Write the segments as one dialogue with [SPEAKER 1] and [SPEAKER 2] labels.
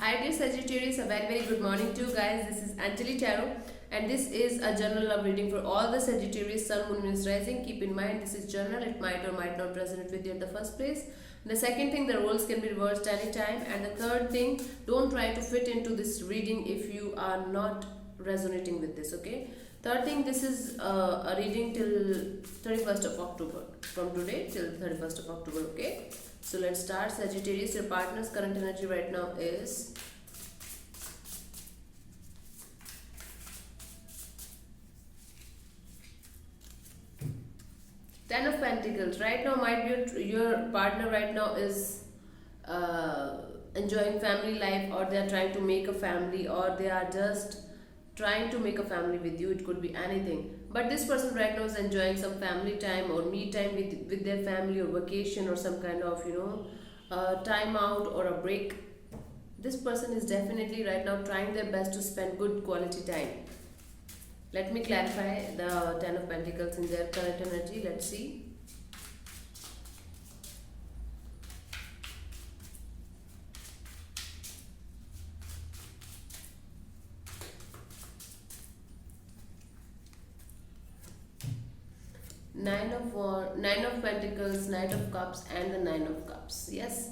[SPEAKER 1] Hi dear Sagittarius, a very good morning to you guys. This is Anjali Tarot and this is a general love reading for all the Sagittarius Sun, Moon, Venus, Rising. Keep in mind this is general, it might or might not resonate with you at the first place. The second thing, the roles can be reversed anytime. And the third thing, don't try to fit into this reading if you are not resonating with this, okay? Third thing, this is a reading till 31st of October, from today till 31st of October, okay? So let's start. Sagittarius, your partner's current energy right now is Ten of Pentacles. Right now, might be your partner right now is enjoying family life, or they are trying to make a family, or they are just trying to make a family with you. It could be anything. But this person right now is enjoying some family time or me time with their family, or vacation, or some kind of, time out or a break. This person is definitely right now trying their best to spend good quality time. Let me clarify the Ten of Pentacles in their current energy. Let's see. Nine of Pentacles, Knight of Cups, and the Nine of Cups. Yes,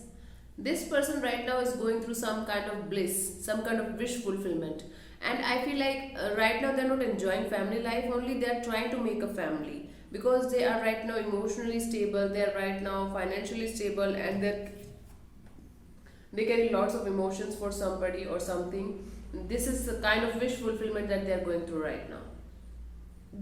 [SPEAKER 1] this person right now is going through some kind of bliss, some kind of wish fulfillment, and I feel like right now they're not enjoying family life. Only they're trying to make a family because they are right now emotionally stable. They're right now financially stable, and they carry lots of emotions for somebody or something. This is the kind of wish fulfillment that they're going through right now.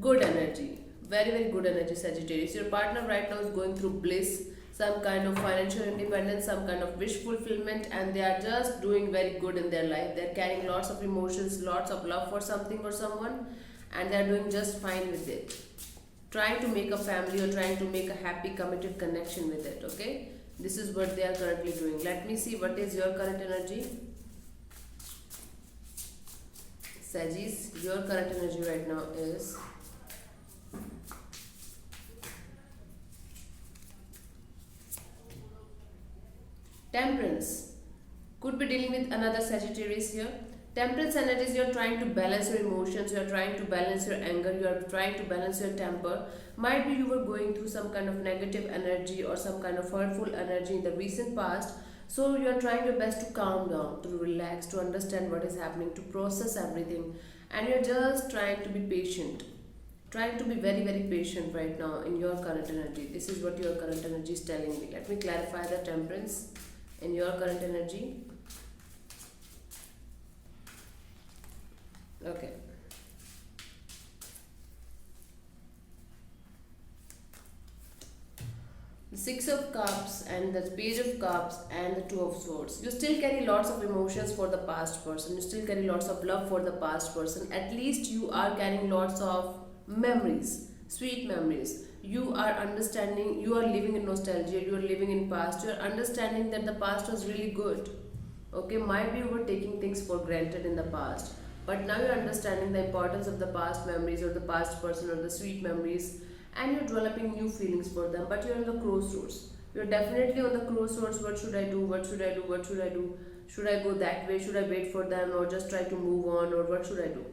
[SPEAKER 1] Good energy, very good energy, Sagittarius. Your partner right now is going through bliss, some kind of financial independence, some kind of wish fulfillment, and they are just doing very good in their life. They're carrying lots of emotions, lots of love for something or someone, and they're doing just fine with it, trying to make a family or trying to make a happy committed connection with it. Okay, this is what they are currently doing. Let me see what is your current energy. Sagittarius, your current energy right now is Temperance. Could be dealing with another Sagittarius here. Temperance energies, you're trying to balance your emotions, you're trying to balance your anger, you're trying to balance your temper. Might be you were going through some kind of negative energy or some kind of hurtful energy in the recent past. So you're trying your best to calm down, to relax, to understand what is happening, to process everything. And you're just trying to be patient. Trying to be very patient right now in your current energy. This is what your current energy is telling me. Let me clarify the temperance in your current energy. Okay. The Six of Cups and the Page of Cups and the Two of Swords. You still carry lots of emotions for the past person. You still carry lots of love for the past person. At least you are carrying lots of memories, sweet memories. You are understanding, you are living in nostalgia, you are living in past, you are understanding that the past was really good. Okay, might be you were taking things for granted in the past, but now you're understanding the importance of the past memories or the past person or the sweet memories, and you're developing new feelings for them. But you're on the crossroads. You're definitely on the crossroads. What should I do? What should I do? What should I do? Should I go that way? Should I wait for them or just try to move on, or what should I do?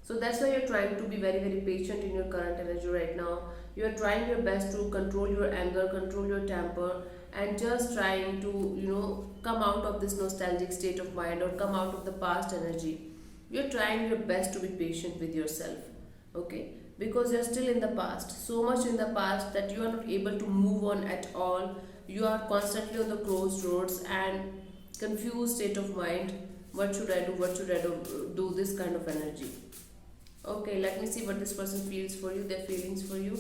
[SPEAKER 1] So that's why you're trying to be very patient in your current energy right now. You're trying your best to control your anger, control your temper, and just trying to, come out of this nostalgic state of mind or come out of the past energy. You're trying your best to be patient with yourself, okay? Because you're still in the past, so much in the past that you are not able to move on at all. You are constantly on the crossroads and confused state of mind. What should I do? What should I do this kind of energy. Okay, let me see what this person feels for you, their feelings for you.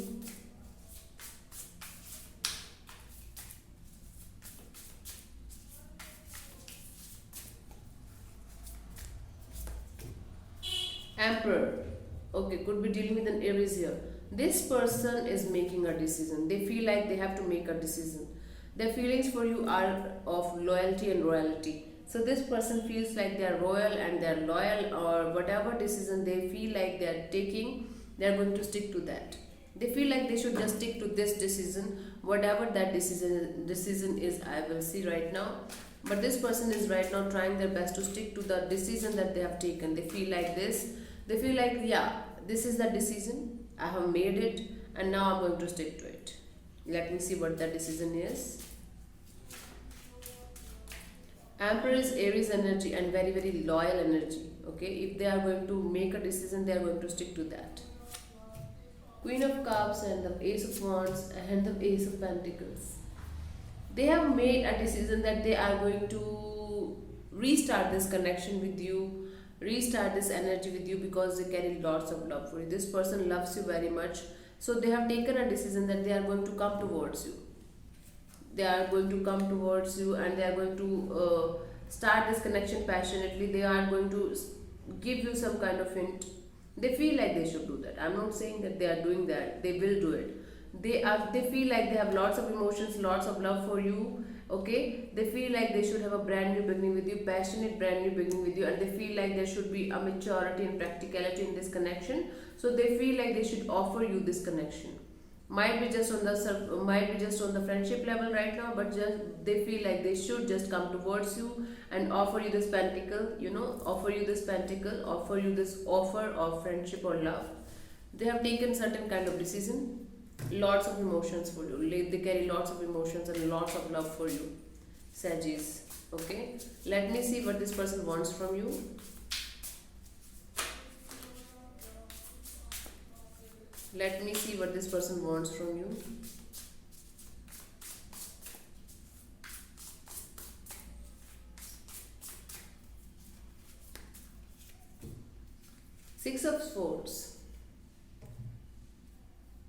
[SPEAKER 1] Emperor. Okay, could be dealing with an Aries here. This person is making a decision. They feel like they have to make a decision. Their feelings for you are of loyalty and royalty. So this person feels like they are royal and they are loyal, or whatever decision they feel like they are taking, they are going to stick to that. They feel like they should just stick to this decision, whatever that decision is. I will see right now. But this person is right now trying their best to stick to the decision that they have taken. They feel like this. They feel like, yeah, this is the decision. I have made it and now I'm going to stick to it. Let me see what that decision is. Emperor is Aries energy and very, very loyal energy. Okay, if they are going to make a decision, they are going to stick to that. Queen of Cups and the Ace of Wands and the Ace of Pentacles. They have made a decision that they are going to restart this connection with you, restart this energy with you, because they carry lots of love for you. This person loves you very much, so they have taken a decision that they are going to come towards you. They are going to come towards you and they are going to start this connection passionately. They are going to give you some kind of hint. They feel like they should do that. I'm not saying that they are doing that. They will do it. They feel like they have lots of emotions, lots of love for you. Okay, they feel like they should have a brand new beginning with you, passionate brand new beginning with you, and they feel like there should be a maturity and practicality in this connection. So they feel like they should offer you this connection. Might be just on the friendship level right now, but just they feel like they should just come towards you and offer you this pentacle, offer you this pentacle, offer you this offer of friendship or love. They have taken certain kind of decision, lots of emotions for you. They carry lots of emotions and lots of love for you, Sagittarius. Okay, let me see what this person wants from you. Let me see what this person wants from you. Six of Swords.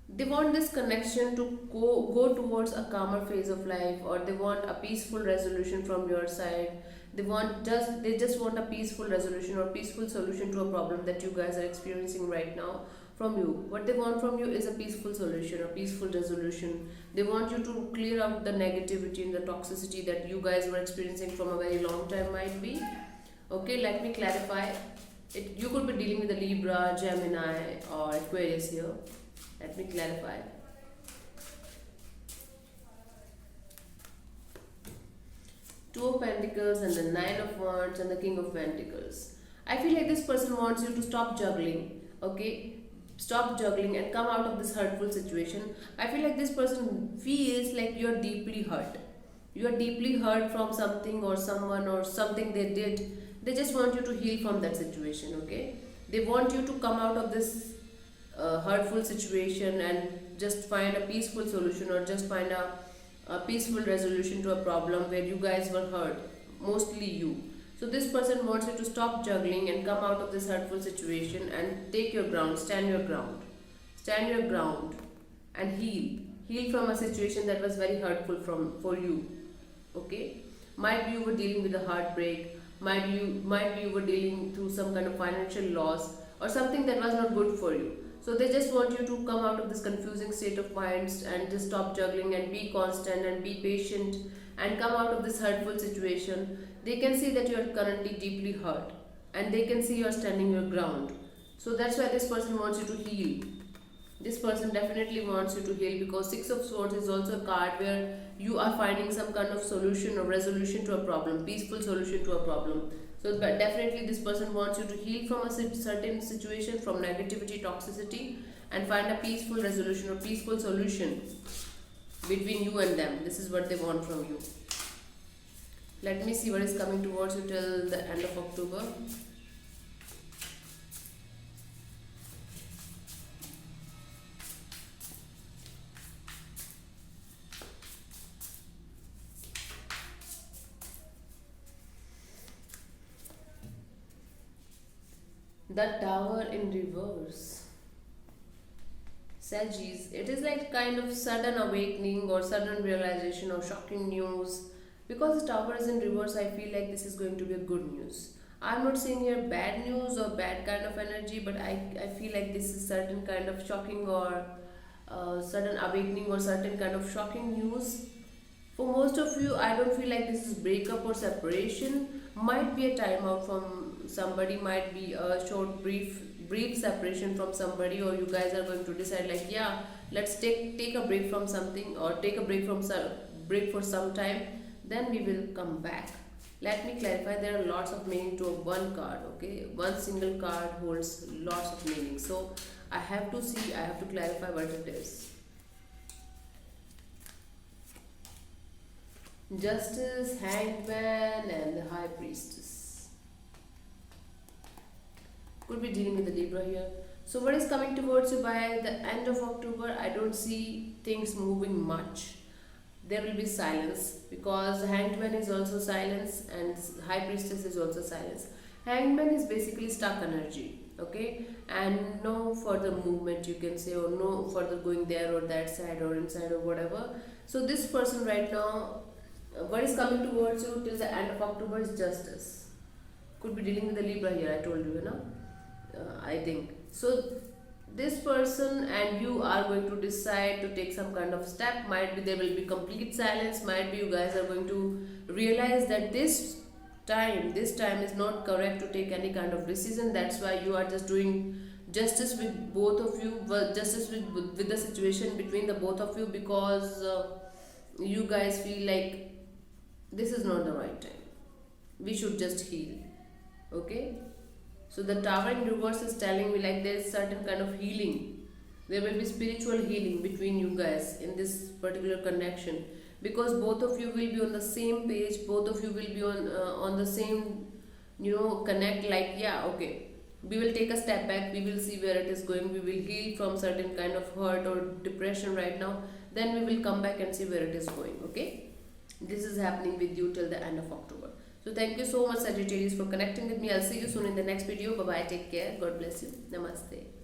[SPEAKER 1] They want this connection to go towards a calmer phase of life, or they want a peaceful resolution from your side. They just want a peaceful resolution or peaceful solution to a problem that you guys are experiencing right now from you. What they want from you is a peaceful solution or peaceful resolution. They want you to clear out the negativity and the toxicity that you guys were experiencing from a very long time, might be. Okay, let me clarify. You could be dealing with a Libra, Gemini or Aquarius here. Let me clarify. Two of Pentacles and the Nine of Wands and the King of Pentacles. I feel like this person wants you to stop juggling. Okay, stop juggling and come out of this hurtful situation. I feel like this person feels like you're deeply hurt. You are deeply hurt from something or someone or something they did. They just want you to heal from that situation. Okay, they want you to come out of this hurtful situation and just find a peaceful solution, or just find a peaceful resolution to a problem where you guys were hurt, mostly you. So this person wants you to stop juggling and come out of this hurtful situation and take your ground, stand your ground and heal from a situation that was very hurtful for you. Okay, might be you were dealing with a heartbreak, might be you were dealing through some kind of financial loss or something that was not good for you. So they just want you to come out of this confusing state of minds and just stop juggling and be constant and be patient and come out of this hurtful situation. They can see that you are currently deeply hurt and they can see you are standing your ground. So that's why this person wants you to heal. This person definitely wants you to heal, because Six of Swords is also a card where you are finding some kind of solution or resolution to a problem, peaceful solution to a problem. So but definitely this person wants you to heal from a certain situation, from negativity, toxicity, and find a peaceful resolution or peaceful solution between you and them. This is what they want from you. Let me see what is coming towards you till the end of October. The Tower in reverse. Sagittarius, it is like kind of sudden awakening or sudden realization or shocking news. Because the Tower is in reverse, I feel like this is going to be a good news. I'm not saying here bad news or bad kind of energy, but I feel like this is certain kind of shocking or sudden awakening or certain kind of shocking news. For most of you, I don't feel like this is breakup or separation. Might be a time out from somebody, might be a short, brief separation from somebody, or you guys are going to decide like, yeah, let's take a break from something, or take a break for some time. Then we will come back. Let me clarify, there are lots of meaning to one card. Okay, one single card holds lots of meaning, so I have to see, I have to clarify what it is. Justice, Hangman, and the High Priestess. Could be dealing with the Libra here. So what is coming towards you by the end of October? I don't see things moving much. There will be silence, because Hangman is also silence and High Priestess is also silence. Hangman is basically stuck energy, okay, and no further movement, you can say, or no further going there or that side or inside or whatever. So this person right now, what is coming towards you till the end of October is justice. Could be dealing with the Libra here, I told you, I think. So this person and you are going to decide to take some kind of step. Might be there will be complete silence, might be you guys are going to realize that this time is not correct to take any kind of decision. That's why you are just doing justice with both of you, justice with the situation between the both of you, because you guys feel like this is not the right time, we should just heal. Okay, so the Tower in reverse is telling me like there is certain kind of healing, there will be spiritual healing between you guys in this particular connection, because both of you will be on the same page, both of you will be on the same, connect, like, yeah, okay, we will take a step back, we will see where it is going, we will heal from certain kind of hurt or depression right now, then we will come back and see where it is going. Okay, this is happening with you till the end of October. So thank you so much, Sagittarius, for connecting with me. I'll see you soon in the next video. Bye bye, take care, God bless you, namaste.